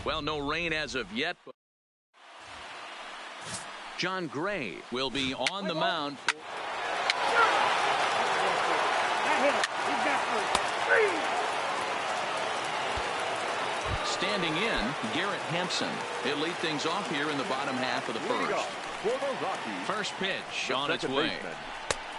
Well, no rain as of yet. But John Gray will be on the mound. Standing in, Garrett Hampson. He'll lead things off here in the bottom half of the first. First pitch on its way.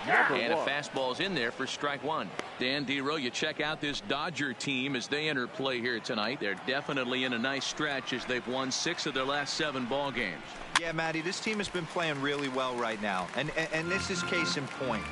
And a fastball's in there for strike one. Dan Dero, you check out this Dodger team as they enter play here tonight. They're definitely in a nice stretch as they've won 6 of their last 7 ball games. Yeah, Matty, this team has been playing really well right now. And this is case in point.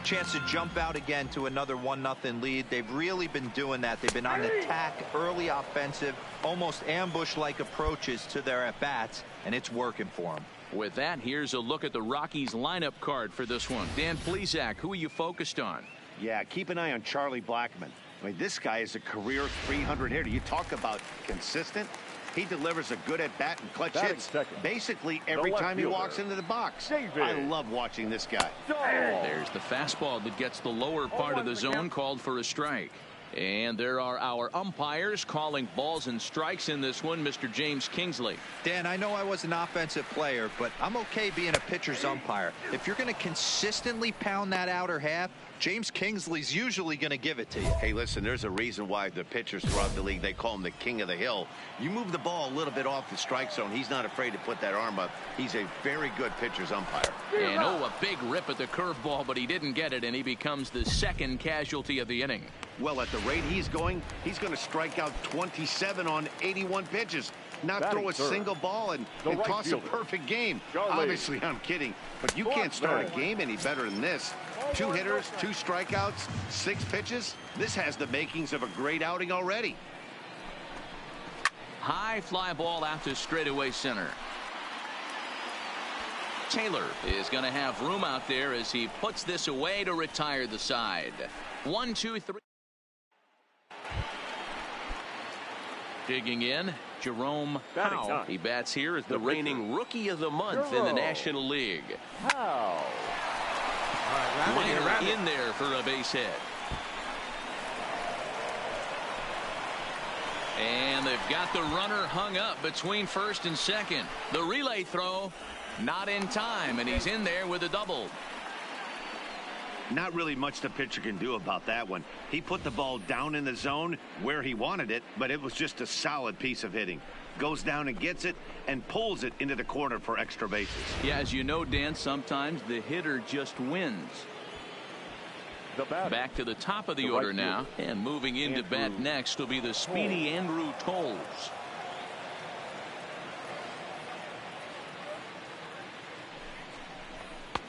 Chance to jump out again to another 1-0 lead. They've really been doing that. They've been on attack, early offensive, almost ambush-like approaches to their at-bats, and it's working for them. With that, here's a look at the Rockies lineup card for this one. Dan Plesac, who are you focused on? Yeah, keep an eye on Charlie Blackmon. I mean, this guy is a career 300 hitter. You talk about consistent. He delivers a good at-bat and clutch hits basically every time he walks into the box. I love watching this guy. There's the fastball that gets the lower part of the zone, called for a strike. And there are our umpires calling balls and strikes in this one, Mr. James Kingsley. Dan, I know I was an offensive player, but I'm okay being a pitcher's umpire. If you're going to consistently pound that outer half, James Kingsley's usually going to give it to you. Hey, listen, there's a reason why the pitchers throughout the league, they call him the king of the hill. You move the ball a little bit off the strike zone, he's not afraid to put that arm up. He's a very good pitcher's umpire. And a big rip at the curveball, but he didn't get it, and he becomes the second casualty of the inning. Well, at the rate he's going to strike out 27 on 81 pitches. Not throw a single ball and toss a perfect game. Obviously, I'm kidding, but you can't start a game any better than this. 2 hitters, 2 strikeouts, 6 pitches. This has the makings of a great outing already. High fly ball out to straightaway center. Taylor is going to have room out there as he puts this away to retire the side. 1, 2, 3. Digging in, Jerome Howe. He bats here as the reigning Rookie of the Month in the National League. Liner in there for a base hit. And they've got the runner hung up between first and second. The relay throw, not in time, and he's in there with a double. Not really much the pitcher can do about that one. He put the ball down in the zone where he wanted it, but it was just a solid piece of hitting. Goes down and gets it and pulls it into the corner for extra bases. Yeah, as you know, Dan, sometimes the hitter just wins. Back to the top of the order now, and moving into bat next will be the speedy Andrew Tolles.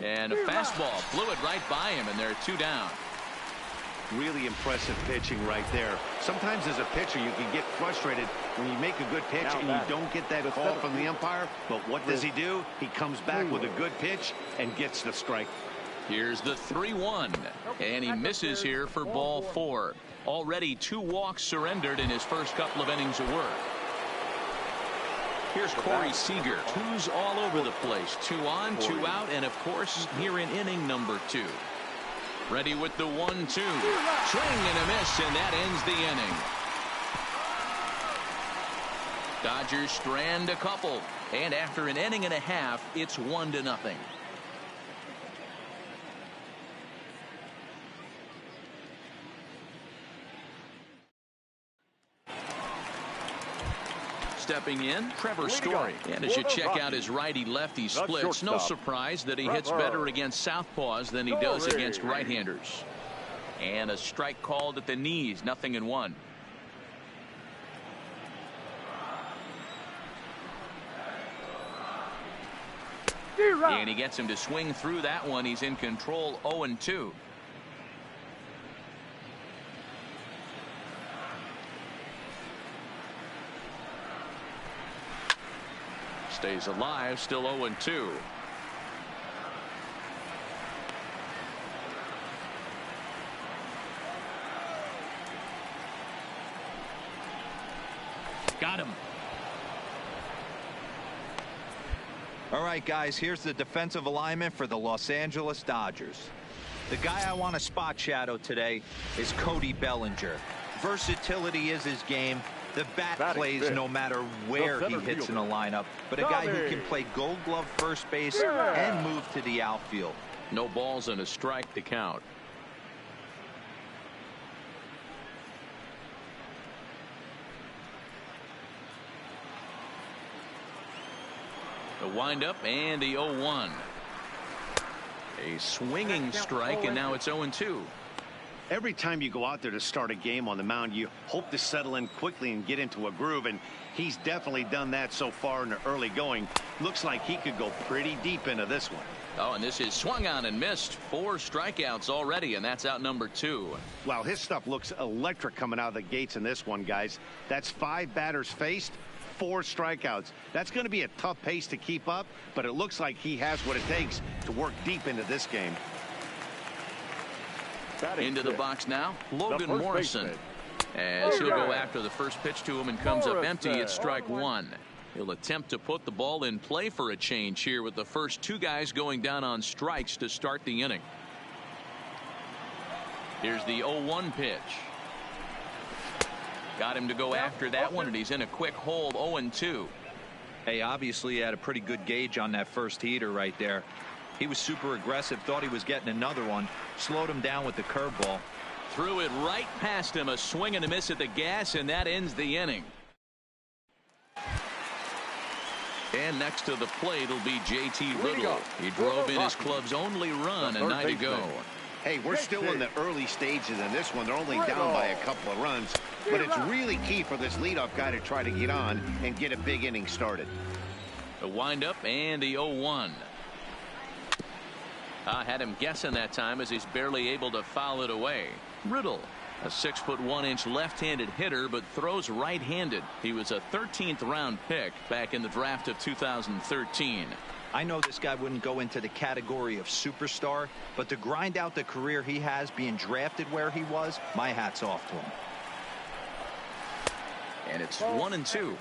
And a fastball flew it right by him, and there are 2 down. Really impressive pitching right there. Sometimes as a pitcher you can get frustrated when you make a good pitch and you don't get that call from the umpire. But what does he do? He comes back with a good pitch and gets the strike. Here's the 3-1, and he misses here for ball 4. Already 2 walks surrendered in his first couple of innings of work. Here's Corey Seager. 2s all over the place. 2 on, 2 out, and of course here in inning number 2. Ready with the 1-2. Swing and a miss, and that ends the inning. Dodgers strand a couple, and after an inning and a half, it's 1-0. Stepping in, Trevor Story. And as you check out his righty-lefty splits, no surprise that he hits better against southpaws than he does against right-handers. And a strike called at the knees, 0-1. And he gets him to swing through that one. He's in control, 0-2. Stays alive, still 0-2. Got him. All right, guys, here's the defensive alignment for the Los Angeles Dodgers. The guy I want to spot shadow today is Cody Bellinger. Versatility is his game. The bat plays no matter where he hits in a lineup, but a guy who can play Gold Glove first base and move to the outfield. No balls and a strike to count. The windup and the 0-1. A swinging strike, and now it's 0-2. Every time you go out there to start a game on the mound, you hope to settle in quickly and get into a groove, and he's definitely done that so far in the early going. Looks like he could go pretty deep into this one. Oh, and this is swung on and missed. 4 strikeouts already, and that's out number 2. Wow, his stuff looks electric coming out of the gates in this one, guys. That's 5 batters faced, 4 strikeouts. That's going to be a tough pace to keep up, but it looks like he has what it takes to work deep into this game. Into the box now, Logan Morrison. As he'll go after the first pitch to him and comes up empty, it's strike 1. He'll attempt to put the ball in play for a change here with the first 2 guys going down on strikes to start the inning. Here's the 0-1 pitch. Got him to go after that one, and he's in a quick hold. 0-2. Hey, obviously he had a pretty good gauge on that first heater right there. He was super aggressive, thought he was getting another one, slowed him down with the curveball. Threw it right past him, a swing and a miss at the gas, and that ends the inning. And next to the plate will be J.T. Riddle. He drove in his club's only run a night ago. Hey, we're still in the early stages in this one. They're only down by a couple of runs, but it's really key for this leadoff guy to try to get on and get a big inning started. The windup and the 0-1. Had him guessing that time as he's barely able to foul it away. Riddle, a 6'1" left-handed hitter, but throws right-handed. He was a 13th round pick back in the draft of 2013. I know this guy wouldn't go into the category of superstar, but to grind out the career he has being drafted where he was, my hat's off to him. And it's 1-2.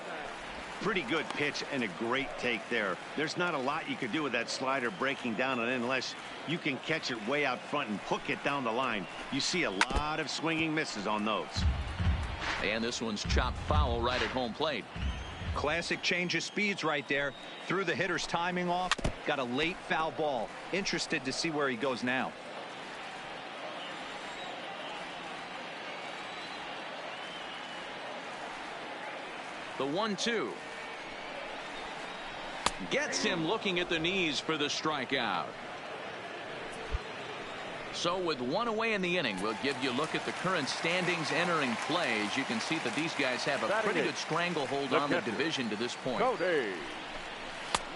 Pretty good pitch and a great take there. There's not a lot you could do with that slider breaking down and in unless you can catch it way out front and hook it down the line. You see a lot of swinging misses on those. And this one's chopped foul right at home plate. Classic change of speeds right there. Threw the hitter's timing off. Got a late foul ball. Interested to see where he goes now. The 1-2. Gets him looking at the knees for the strikeout. So with 1 away in the inning, we'll give you a look at the current standings entering play. As you can see that these guys have a pretty good stranglehold on the division to this point.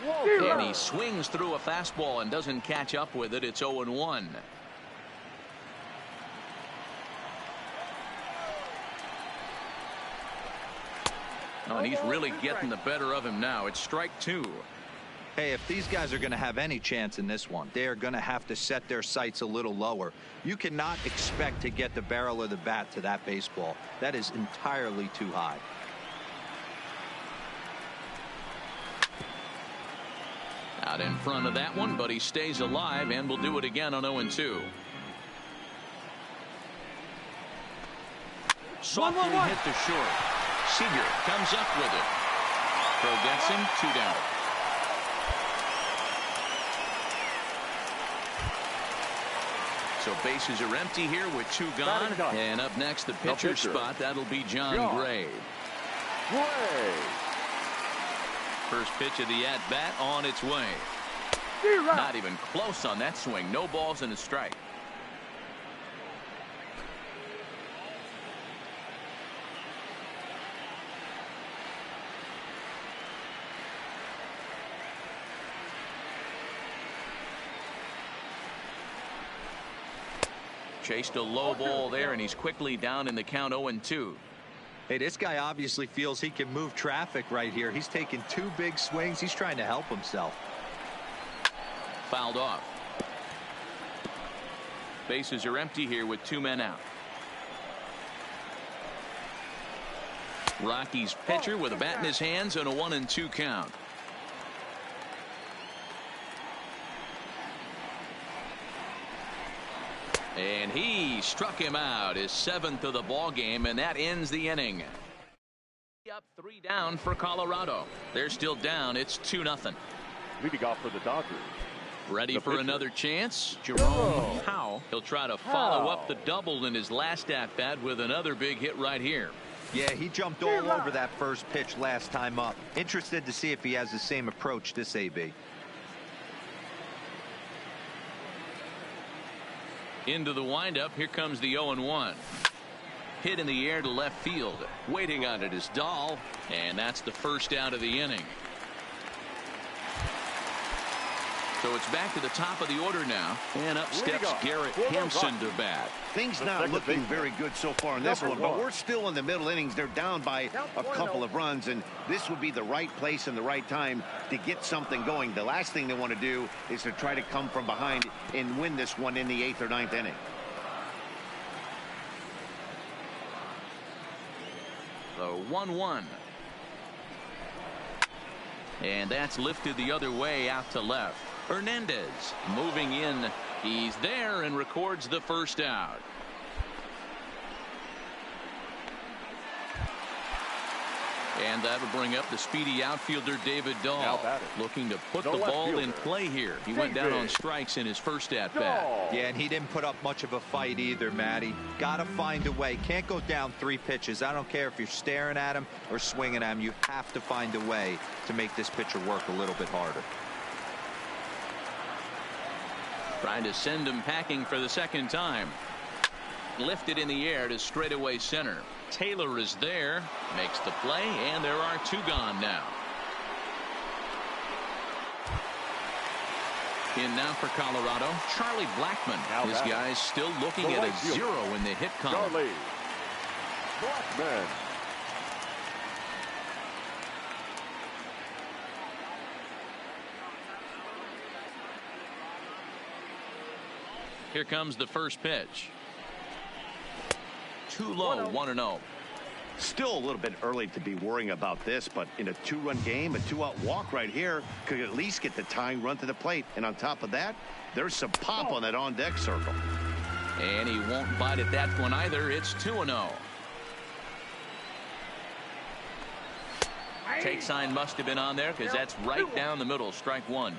And he swings through a fastball and doesn't catch up with it. It's 0-1. Oh, and he's really getting the better of him now. It's strike 2. Hey, if these guys are going to have any chance in this one, they are going to have to set their sights a little lower. You cannot expect to get the barrel of the bat to that baseball. That is entirely too high. Out in front of that one, but he stays alive and will do it again on 0-2. Softly hit to short. Seager comes up with it. Throw gets him, 2 down. So bases are empty here with 2 gone. And up next, the pitcher spot. That'll be John Gray. First pitch of the at-bat on its way. Not even close on that swing. No balls and a strike. Chased a low ball there, and he's quickly down in the count. 0-2. Hey, this guy obviously feels he can move traffic right here. He's taking 2 big swings. He's trying to help himself. Fouled off. Bases are empty here with 2 men out. Rockies pitcher with a bat in his hands and a 1-2 count. And he struck him out, his 7th of the ball game, and that ends the inning. Up 3 down for Colorado. They're still down. It's 2-0. Leading off for the Dodgers. Ready for another chance. Jerome Howe. He'll try to follow up the double in his last at-bat with another big hit right here. Yeah, he jumped all over that first pitch last time up. Interested to see if he has the same approach this AB. Into the windup. Here comes the 0-1. Hit in the air to left field. Waiting on it is Dahl, and that's the first out of the inning. So it's back to the top of the order now, and up steps Garrett Hampson to bat. Things not looking very good so far in this one, but we're still in the middle innings. They're down by a couple of runs, and this would be the right place and the right time to get something going. The last thing they want to do is to try to come from behind and win this one in the 8th or 9th inning. The 1-1. And that's lifted the other way out to left. Hernandez moving in. He's there and records the first out. And that'll bring up the speedy outfielder David Dahl, looking to put the ball in play here. He went down on strikes in his first at-bat. Yeah, and he didn't put up much of a fight either, Matty. Got to find a way. Can't go down 3 pitches. I don't care if you're staring at him or swinging at him. You have to find a way to make this pitcher work a little bit harder. Trying to send him packing for the second time. Lifted in the air to straightaway center. Taylor is there, makes the play, and there are 2 gone now. In now for Colorado, Charlie Blackmon. His guys still looking at a 0 in the hit column. Charlie Blackmon. Here comes the first pitch. Too low, 1-0. Still a little bit early to be worrying about this, but in a 2-run game, a 2-out walk right here could at least get the tying run to the plate. And on top of that, there's some pop on that on-deck circle. And he won't bite at that one either. It's 2-0. Take sign must have been on there because that's right down the middle. Strike 1.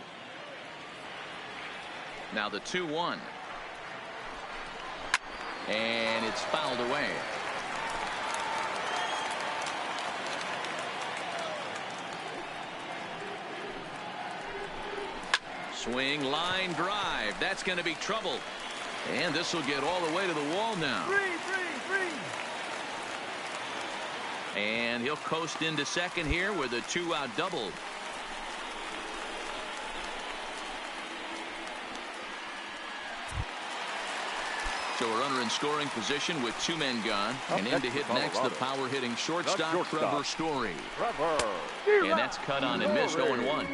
Now the 2-1. And it's fouled away. Swing, line drive. That's going to be trouble. And this will get all the way to the wall now. And he'll coast into second here with a 2-out double. So a runner in scoring position with 2 men gone. And in to hit next, the power hitting shortstop Trevor Story. And that's cut on and missed 0-1.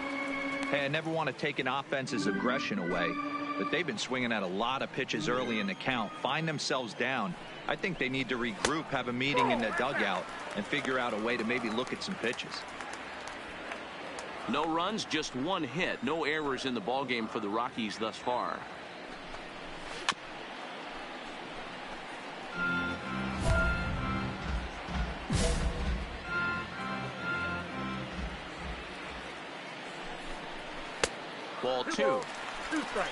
Hey, I never want to take an offense's aggression away, but they've been swinging at a lot of pitches early in the count, find themselves down. I think they need to regroup, have a meeting in the dugout, and figure out a way to maybe look at some pitches. No runs, just 1 hit. No errors in the ballgame for the Rockies thus far. Ball 2. 2 strikes.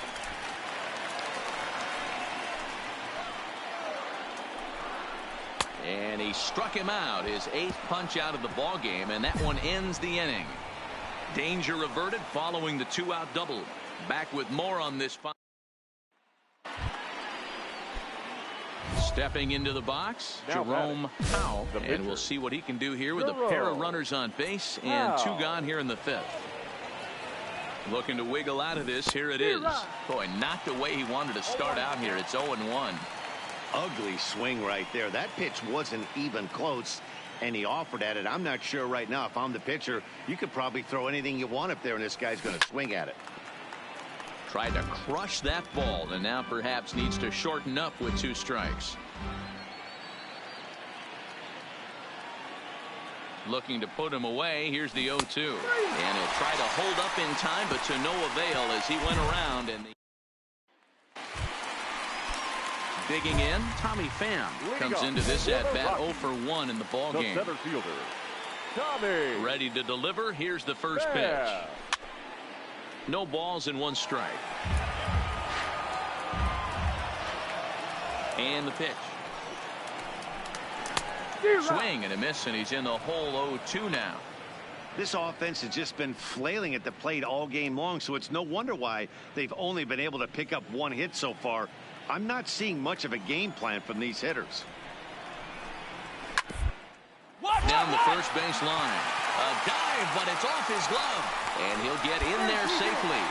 And he struck him out, his 8th punch out of the ball game, and that one ends the inning. Danger averted following the 2-out double. Back with more on this. Stepping into the box, Jerome Howe, and we'll see what he can do here with a pair of runners on base and 2 gone here in the 5th. Looking to wiggle out of this. Here it is. Boy, not the way he wanted to start out here. It's 0-1. Ugly swing right there. That pitch wasn't even close, and he offered at it. I'm not sure right now if I'm the pitcher. You could probably throw anything you want up there, and this guy's going to swing at it. Tried to crush that ball, and now perhaps needs to shorten up with 2 strikes. Looking to put him away. Here's the 0-2. And he'll try to hold up in time, but to no avail as he went around. And digging in, Tommy Pham comes into this at bat 0 for 1 in the ball game. Center fielder, Tommy. Ready to deliver. Here's the first pitch. No balls and one strike. And the pitch. Swing and a miss, and he's in the hole 0-2 now. This offense has just been flailing at the plate all game long, so it's no wonder why they've only been able to pick up one hit so far. I'm not seeing much of a game plan from these hitters. Down the first base line. A dive, but it's off his glove. And he'll get in there safely.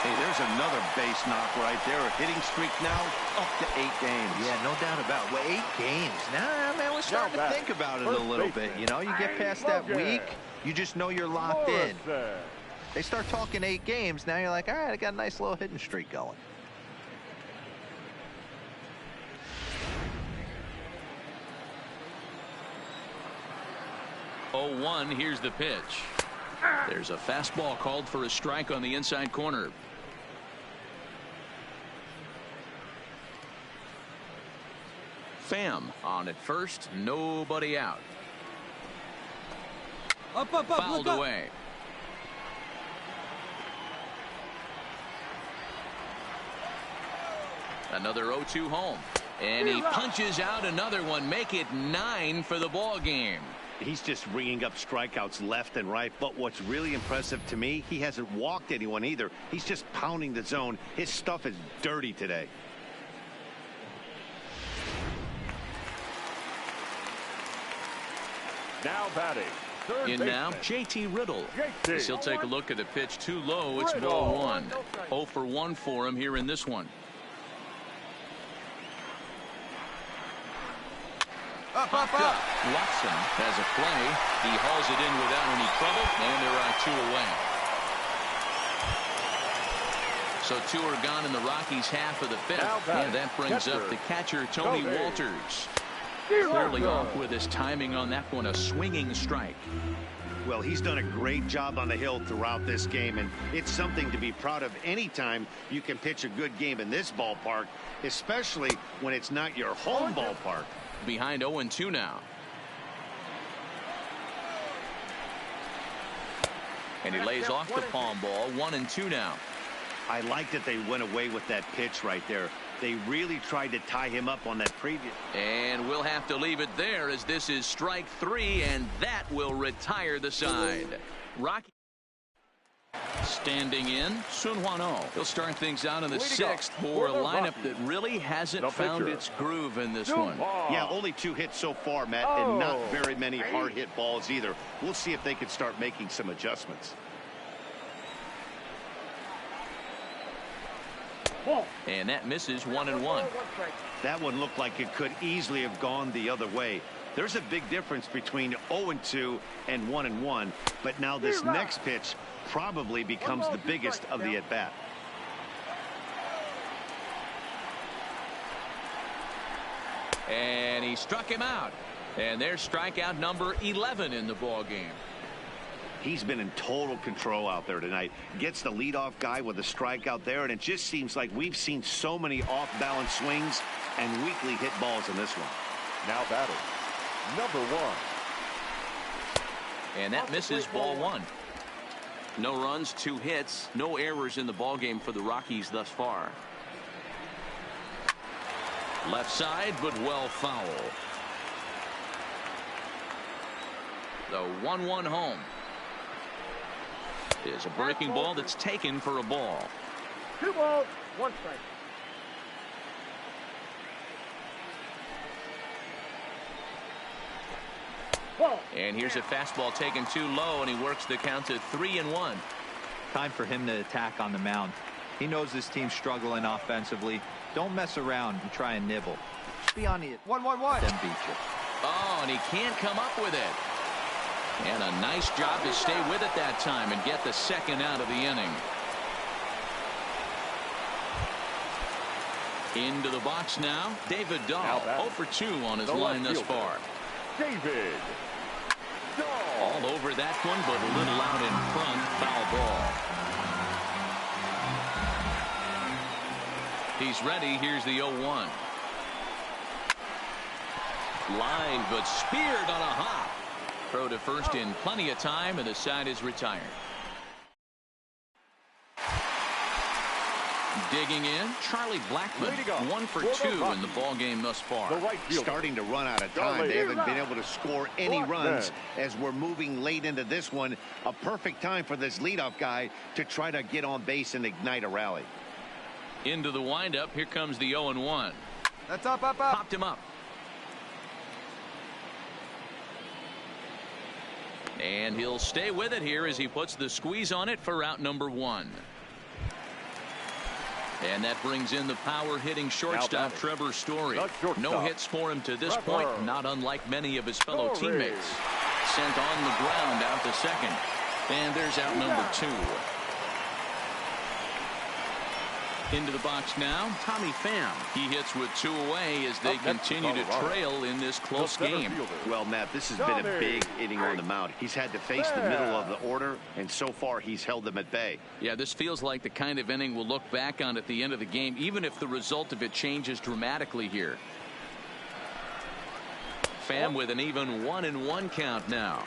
Hey, there's another base knock right there. A hitting streak now up to 8 games. Yeah, no doubt about it. Well, 8 games. Now, man, we're starting to think about it a little bit. You know, you get past that week, you just know you're locked in. They start talking 8 games. Now you're like, all right, I got a nice little hitting streak going. Oh, 1, here's the pitch. There's a fastball called for a strike on the inside corner. Pham on at first, nobody out. Fouled away. Another 0-2 home. And he punches out another one. Make it 9 for the ball game. He's just ringing up strikeouts left and right, but what's really impressive to me, he hasn't walked anyone either. He's just pounding the zone. His stuff is dirty today. Now batting. In now, JT Riddle. As he'll take a look at a pitch too low. It's ball 1. 0 for 1 for him here in this one. Up. Watson has a play. He hauls it in without any trouble, and there are 2 away. So 2 are gone in the Rockies' half of the 5th, and that brings up the catcher, Tony Walters. Clearly off with his timing on that one, a swinging strike. Well, he's done a great job on the hill throughout this game, and it's something to be proud of anytime you can pitch a good game in this ballpark, especially when it's not your home ballpark. Behind 0-2 now. And he lays off the palm ball. 1-2 now. I like that they went away with that pitch right there. They really tried to tie him up on that previous. And we'll have to leave it there as this is strike 3, and that will retire the side. Rocky standing in, Sun Hwan-oh. He'll start things out in the 6th for a lineup that really hasn't found its groove in this one. Yeah, only 2 hits so far, Matt, and not very many hard hit balls either. We'll see if they can start making some adjustments. And that misses 1-1. That one looked like it could easily have gone the other way. There's a big difference between 0-2 and 1-1, but now this next pitch probably becomes the biggest of the at-bat. And he struck him out. And there's strikeout number 11 in the ball game. He's been in total control out there tonight. Gets the leadoff guy with a strikeout there, and it just seems like we've seen so many off-balance swings and weakly hit balls in this one. Now batting. Number 1. And that misses ball 1. No runs, 2 hits, no errors in the ball game for the Rockies thus far. Left side, but well foul. The 1-1 home is a breaking ball that's taken for a ball. 2 balls, 1 strike. And here's a fastball taken too low, and he works the count to 3-1. Time for him to attack on the mound. He knows this team's struggling offensively. Don't mess around and try and nibble. Just be on the 1-1-1. Then beat you. Oh, and he can't come up with it. And a nice job to stay with it that time and get the 2nd out of the inning. Into the box now, David Dahl. 0 for 2 on his line thus far. David Dahl. All over that one, but a little out in front. Foul ball. He's ready. Here's the 0-1. Line, but speared on a hop. Throw to first in plenty of time, and the side is retired. Digging in, Charlie Blackmon, 1 for 2 in the ball game thus far. Starting to run out of time. They haven't been able to score any runs as we're moving late into this one. A perfect time for this leadoff guy to try to get on base and ignite a rally. Into the windup. Here comes the 0-1. That's up. Popped him up. And he'll stay with it here as he puts the squeeze on it for out number 1. And that brings in the power-hitting shortstop Trevor Story. No hits for him to this point, not unlike many of his fellow teammates. Sent on the ground out to second. And there's out number 2. Into the box now, Tommy Pham. He hits with 2 away as they continue to trail in this close game. Well, Matt, this has been a big inning on the mound. He's had to face the middle of the order, and so far he's held them at bay. Yeah, this feels like the kind of inning we'll look back on at the end of the game, even if the result of it changes dramatically here. Pham with an even 1-1 count now.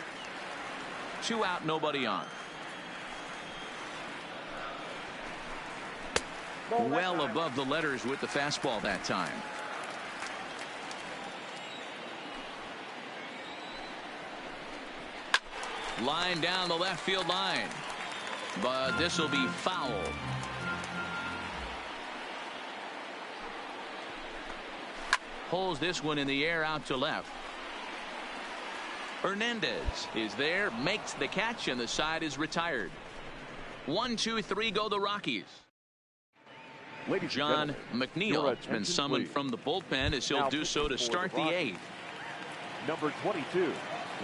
2 out, nobody on. Well above the letters with the fastball that time. Line down the left field line. But this will be foul. Pulls this one in the air out to left. Hernandez is there, makes the catch, and the side is retired. 1, 2, 3 go the Rockies. John McNeil has been summoned from the bullpen as he'll do so to start the 8th. Number 22.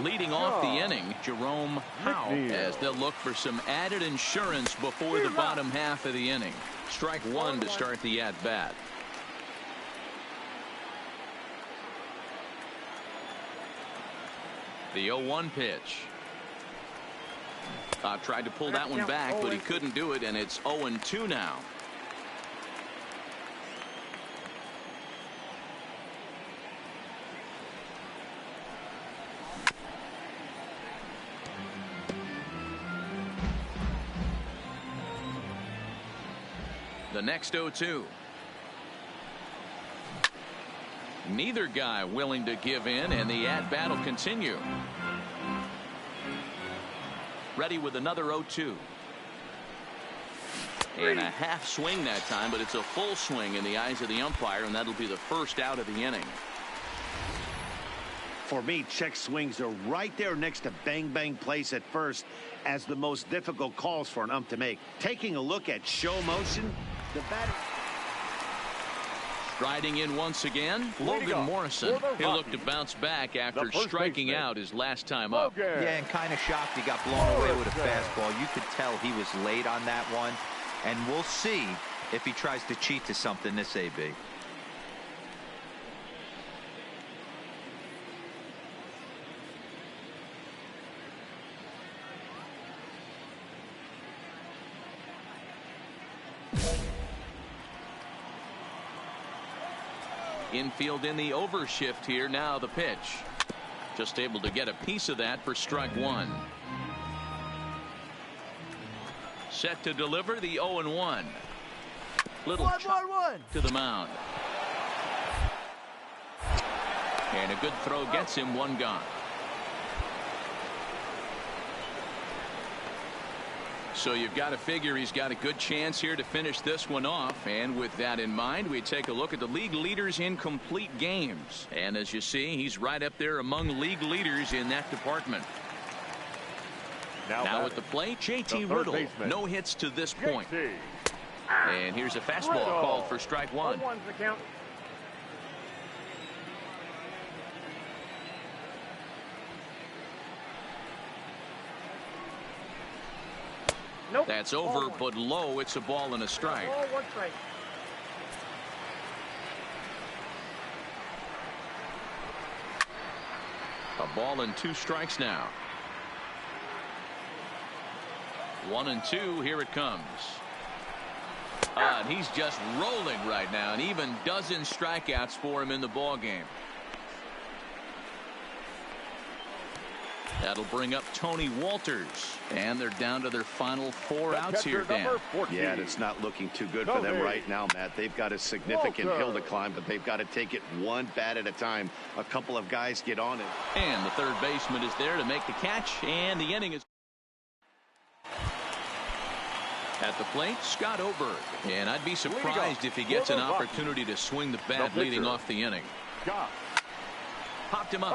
Leading off the inning, Jerome Howe, as they'll look for some added insurance before the bottom half of the inning. Strike 1 to start the at-bat. The 0-1 pitch. Tried to pull that one back, but he couldn't do it, and it's 0-2 now. The next 0-2. Neither guy willing to give in, and the at-bat will continue. Ready with another 0-2. And a half swing that time, but it's a full swing in the eyes of the umpire, and that'll be the first out of the inning. For me, check swings are right there next to bang place at first as the most difficult calls for an ump to make. Taking a look at show motion, the batter striding in once again, Logan Morrison. He'll look to bounce back after striking out his last time up. Yeah, and kind of shocked he got blown away with a fastball. You could tell he was late on that one, and we'll see if he tries to cheat to something this AB. Infield in the overshift here. Now the pitch. Just able to get a piece of that for strike 1. Set to deliver the 0-1. Little chop to the mound. And a good throw gets him 1 gone. So you've got to figure he's got a good chance here to finish this one off. And with that in mind, we take a look at the league leaders in complete games. And as you see, he's right up there among league leaders in that department. Now at the plate, JT Riddle. No hits to this point. And here's a fastball called for strike 1. That's over, but low. It's a ball and a strike. A ball and 2 strikes now. 1-2. Here it comes. And he's just rolling right now, and even dozen strikeouts for him in the ball game. That'll bring up Tony Walters. And they're down to their final 4 outs here, Dan. Yeah, and it's not looking too good for them right now, Matt. They've got a significant hill to climb, but they've got to take it one bat at a time. A couple of guys get on it. And the third baseman is there to make the catch, and the inning is at the plate, Scott Oberg. And I'd be surprised if he gets an opportunity to swing the bat leading off the inning. Popped him up.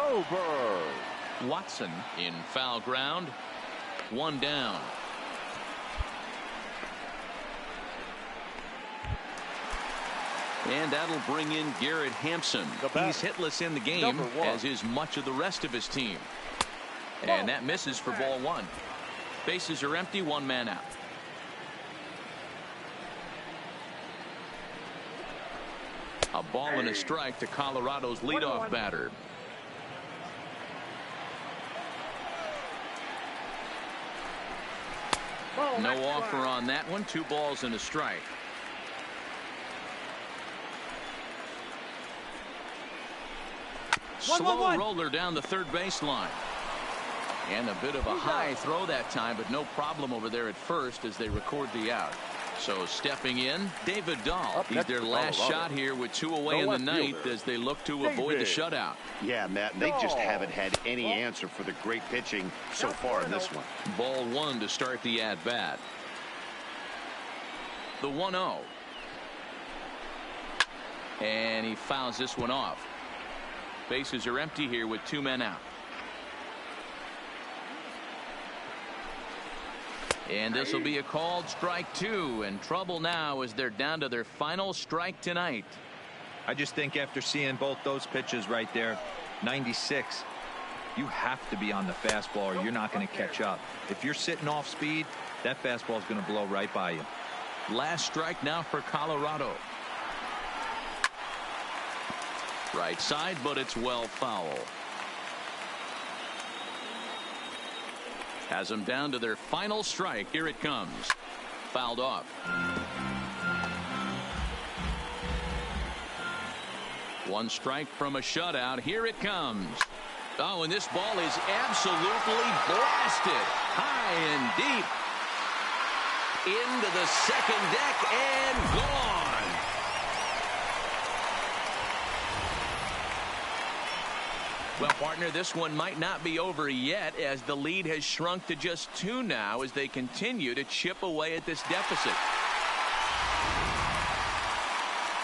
Watson in foul ground. 1 down. And that'll bring in Garrett Hampson. He's hitless in the game, as is much of the rest of his team. And that misses for ball 1. Bases are empty, 1 man out. A ball and a strike to Colorado's leadoff batter. No offer on that one. 2 balls and a strike. Slow roller down the third baseline. And a bit of a high throw that time, but no problem over there at first as they record the out. So stepping in, David Dahl. He's their last shot here with 2 away in the ninth as they look to avoid the shutout. Yeah, Matt, and they just haven't had any answer for the great pitching so far in this one. Ball 1 to start the at-bat. The 1-0. And he fouls this one off. Bases are empty here with 2 men out. And this will be a called strike 2, and trouble now as they're down to their final strike tonight. I just think after seeing both those pitches right there, 96, you have to be on the fastball or you're not going to catch up. If you're sitting off speed, that fastball is going to blow right by you. Last strike now for Colorado. Right side, but it's well foul. Has them down to their final strike. Here it comes. Fouled off. One strike from a shutout. Here it comes. Oh, and this ball is absolutely blasted. High and deep. Into the second deck and gone. Well, partner, this one might not be over yet as the lead has shrunk to just 2 now as they continue to chip away at this deficit.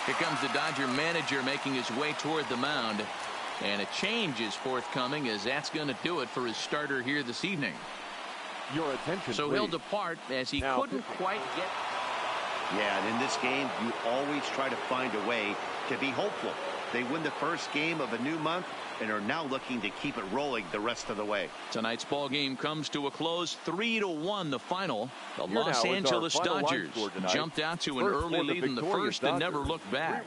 Here comes the Dodger manager making his way toward the mound. And a change is forthcoming as that's going to do it for his starter here this evening. Your attention, so please. He'll depart as he couldn't quite get. Yeah, and in this game, you always try to find a way to be hopeful. They win the first game of a new month and are now looking to keep it rolling the rest of the way. Tonight's ball game comes to a close, 3-1 the final. The Los Angeles Dodgers jumped out to an early lead in the first and never looked back.